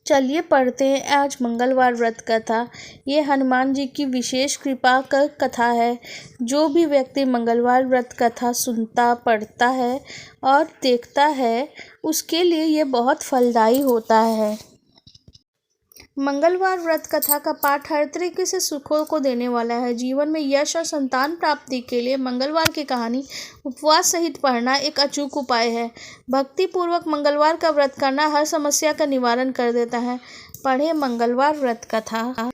चलिए पढ़ते हैं आज मंगलवार व्रत कथा। ये हनुमान जी की विशेष कृपा का कथा है। जो भी व्यक्ति मंगलवार व्रत कथा सुनता, पढ़ता है और देखता है, उसके लिए ये बहुत फलदायी होता है। मंगलवार व्रत कथा का पाठ हर तरीके से सुखों को देने वाला है। जीवन में यश और संतान प्राप्ति के लिए मंगलवार की कहानी उपवास सहित पढ़ना एक अचूक उपाय है। भक्ति पूर्वक मंगलवार का व्रत करना हर समस्या का निवारण कर देता है। पढ़े मंगलवार व्रत कथा।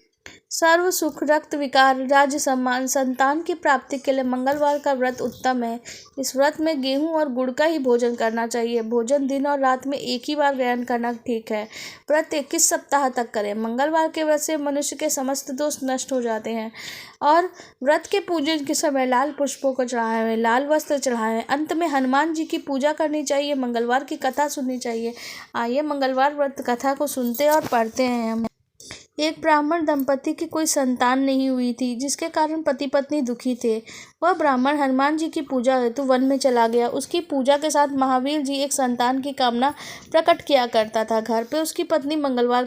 सर्व सुख, रक्त विकार, राज्य सम्मान, संतान की प्राप्ति के लिए मंगलवार का व्रत उत्तम है। इस व्रत में गेहूं और गुड़ का ही भोजन करना चाहिए। भोजन दिन और रात में एक ही बार ग्रहण करना ठीक है। व्रत 21 सप्ताह तक करें। मंगलवार के व्रत से मनुष्य के समस्त दोष नष्ट हो जाते हैं। और व्रत के पूजन के समय लाल पुष्पों को चढ़ाएं, लाल वस्त्र चढ़ाएं। अंत में हनुमान जी की पूजा करनी चाहिए। मंगलवार की कथा सुननी चाहिए। आइए मंगलवार व्रत कथा को सुनते और पढ़ते हैं हम। एक ब्राह्मण दंपति की कोई संतान नहीं हुई थी, जिसके कारण पति पत्नी दुखी थे। वह ब्राह्मण हनुमान जी की पूजा हेतु वन में चला गया। उसकी पूजा के साथ महावीर जी एक संतान की कामना प्रकट किया करता था। घर पे उसकी पत्नी मंगलवार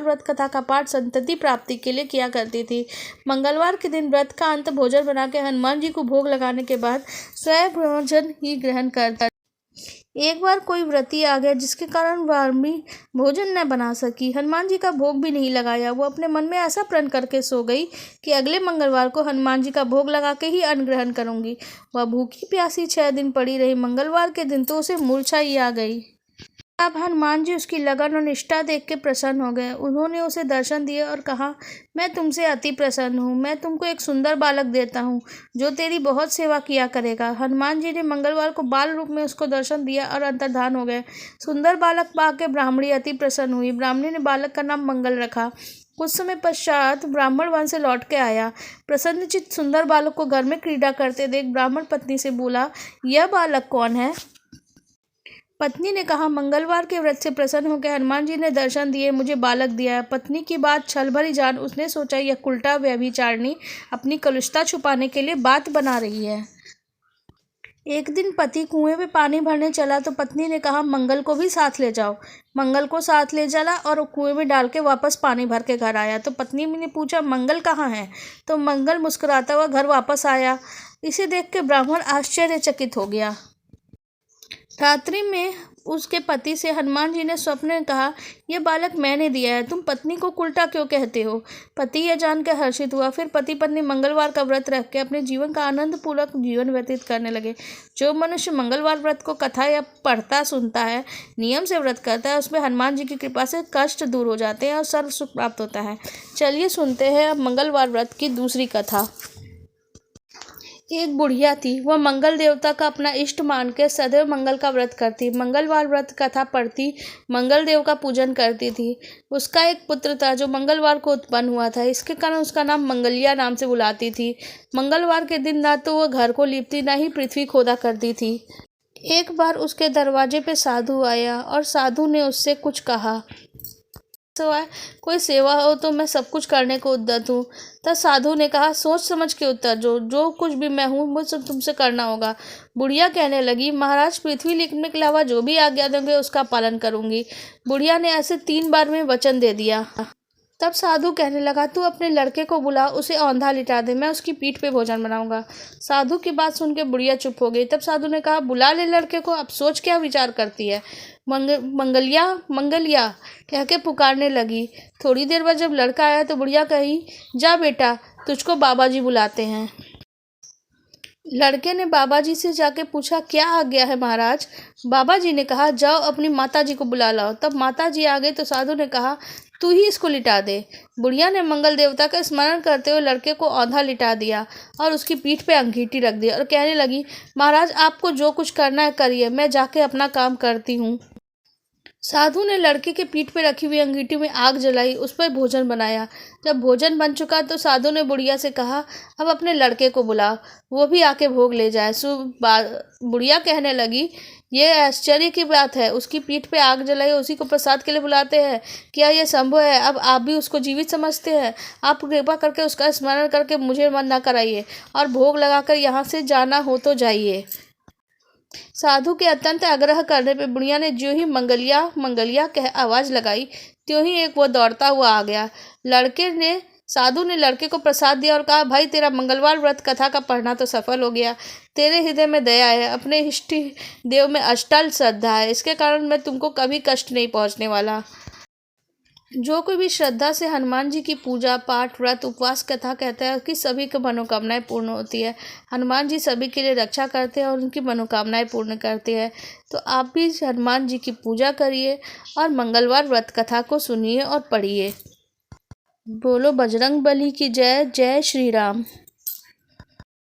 व्रत कथा का पाठ संतति प्राप्ति के लिए किया करती थी। मंगलवार के दिन व्रत का अंत भोजन बना के हनुमान जी को भोग लगाने के बाद स्वयं भोजन ही ग्रहण करता। एक बार कोई व्रती आ गया, जिसके कारण वार्मी भोजन न बना सकी। हनुमान जी का भोग भी नहीं लगाया। वो अपने मन में ऐसा प्रण करके सो गई कि अगले मंगलवार को हनुमान जी का भोग लगा के ही अन्न ग्रहण करूंगी। वह भूखी प्यासी 6 दिन पड़ी रही। मंगलवार के दिन तो उसे मूर्छा ही आ गई। अब हनुमान जी उसकी लगन और निष्ठा देख के प्रसन्न हो गए। उन्होंने उसे दर्शन दिए और कहा, मैं तुमसे अति प्रसन्न हूँ। मैं तुमको एक सुंदर बालक देता हूँ, जो तेरी बहुत सेवा किया करेगा। हनुमान जी ने मंगलवार को बाल रूप में उसको दर्शन दिया और अंतर्धान हो गए। सुंदर बालक पाके ब्राह्मणी अति प्रसन्न हुई। ब्राह्मणी ने बालक का नाम मंगल रखा। कुछ समय पश्चात ब्राह्मण वन से लौट के आया। प्रसन्नचित्त सुंदर बालक को घर में क्रीड़ा करते देख ब्राह्मण पत्नी से बोला, यह बालक कौन है? पत्नी ने कहा, मंगलवार के व्रत से प्रसन्न होकर हनुमान जी ने दर्शन दिए, मुझे बालक दिया है। पत्नी की बात छल भरी जान उसने सोचा, यह उल्टा व्यभिचारिणी अपनी कलुषता छुपाने के लिए बात बना रही है। एक दिन पति कुएं में पानी भरने चला तो पत्नी ने कहा, मंगल को भी साथ ले जाओ। मंगल को साथ ले चला और कुएं में डाल के वापस पानी भर के घर आया। तो पत्नी ने पूछा, मंगल कहाँ है? तो मंगल मुस्कुराता हुआ घर वापस आया। इसे देख के ब्राह्मण आश्चर्यचकित हो गया। रात्रि में उसके पति से हनुमान जी ने स्वप्न में कहा, यह बालक मैंने दिया है, तुम पत्नी को उल्टा क्यों कहते हो? पति यह जानकर हर्षित हुआ। फिर पति पत्नी मंगलवार का व्रत रख के अपने जीवन का आनंद पूर्वक जीवन व्यतीत करने लगे। जो मनुष्य मंगलवार व्रत को कथा या पढ़ता सुनता है, नियम से व्रत करता है, उसमें हनुमान जी की कृपा से कष्ट दूर हो जाते हैं और सर्व सुख प्राप्त होता है। चलिए सुनते हैं अब मंगलवार व्रत की दूसरी कथा। एक बुढ़िया थी। वह मंगल देवता का अपना इष्ट मान के सदैव मंगल का व्रत करती, मंगलवार व्रत कथा पढ़ती, मंगल देव का पूजन करती थी। उसका एक पुत्र था जो मंगलवार को उत्पन्न हुआ था। इसके कारण उसका नाम मंगलिया नाम से बुलाती थी। मंगलवार के दिन ना तो वह घर को लीपती, ना ही पृथ्वी खोदा करती थी। एक बार उसके दरवाजे पे साधु आया और साधु ने उससे कुछ कहा, कोई सेवा हो तो मैं सब कुछ करने को उद्यत हूँ। तब साधु ने कहा, सोच समझ के उत्तर जो कुछ भी मैं हूँ मुझसे तुमसे करना होगा। बुढ़िया कहने लगी, महाराज पृथ्वी लिखने के अलावा जो भी आज्ञा देंगे उसका पालन करूंगी। बुढ़िया ने ऐसे 3 बार में वचन दे दिया। तब साधु कहने लगा, तू अपने लड़के को बुला, उसे औंधा लिटा दे, मैं उसकी पीठ पे भोजन बनाऊंगा। साधु की बात सुन के बुढ़िया चुप हो गई। तब साधु ने कहा, बुला ले लड़के को, अब सोच क्या विचार करती है? मंगलिया मंगलिया कह के पुकारने लगी। थोड़ी देर बाद जब लड़का आया तो बुढ़िया कही, जा बेटा, तुझको बाबा जी बुलाते हैं। लड़के ने बाबा जी से जाके पूछा, क्या आज्ञा है महाराज? बाबा जी ने कहा, जाओ अपनी माता जी को बुला लाओ। तब माता जी आ गई तो साधु ने कहा, तू ही इसको लिटा दे। बुढ़िया ने मंगल देवता का स्मरण करते हुए लड़के को औंधा लिटा दिया और उसकी पीठ पे अंगीठी रख दी और कहने लगी, महाराज आपको जो कुछ करना है करिए, मैं जाके अपना काम करती हूँ। साधु ने लड़के के पीठ पे रखी हुई अंगीठी में आग जलाई, उस पर भोजन बनाया। जब भोजन बन चुका तो साधु ने बुढ़िया से कहा, अब अपने लड़के को बुलाओ, वो भी आके भोग ले जाए। बुढ़िया कहने लगी, ये आश्चर्य की बात है, उसकी पीठ पे आग जलाई, उसी को प्रसाद के लिए बुलाते हैं, क्या यह संभव है? अब आप भी उसको जीवित समझते हैं? आप कृपा करके उसका स्मरण करके मुझे मन न कराइए और भोग लगाकर यहाँ से जाना हो तो जाइए। साधु के अत्यंत आग्रह करने पे बुढ़िया ने ज्यों ही मंगलिया मंगलिया कह आवाज लगाई, त्यों ही एक वो दौड़ता हुआ आ गया। साधु ने लड़के को प्रसाद दिया और कहा, भाई तेरा मंगलवार व्रत कथा का पढ़ना तो सफल हो गया। तेरे हृदय में दया है, अपने इष्ट देव में अटल श्रद्धा है, इसके कारण मैं तुमको कभी कष्ट नहीं पहुंचने वाला। जो कोई भी श्रद्धा से हनुमान जी की पूजा पाठ व्रत उपवास कथा कहता है, उसकी सभी की मनोकामनाएं पूर्ण होती है। हनुमान जी सभी के लिए रक्षा करते हैं और उनकी मनोकामनाएं पूर्ण करते हैं। तो आप भी हनुमान जी की पूजा करिए और मंगलवार व्रत कथा को सुनिए और पढ़िए। बोलो बजरंग बली की जय। जय श्री राम।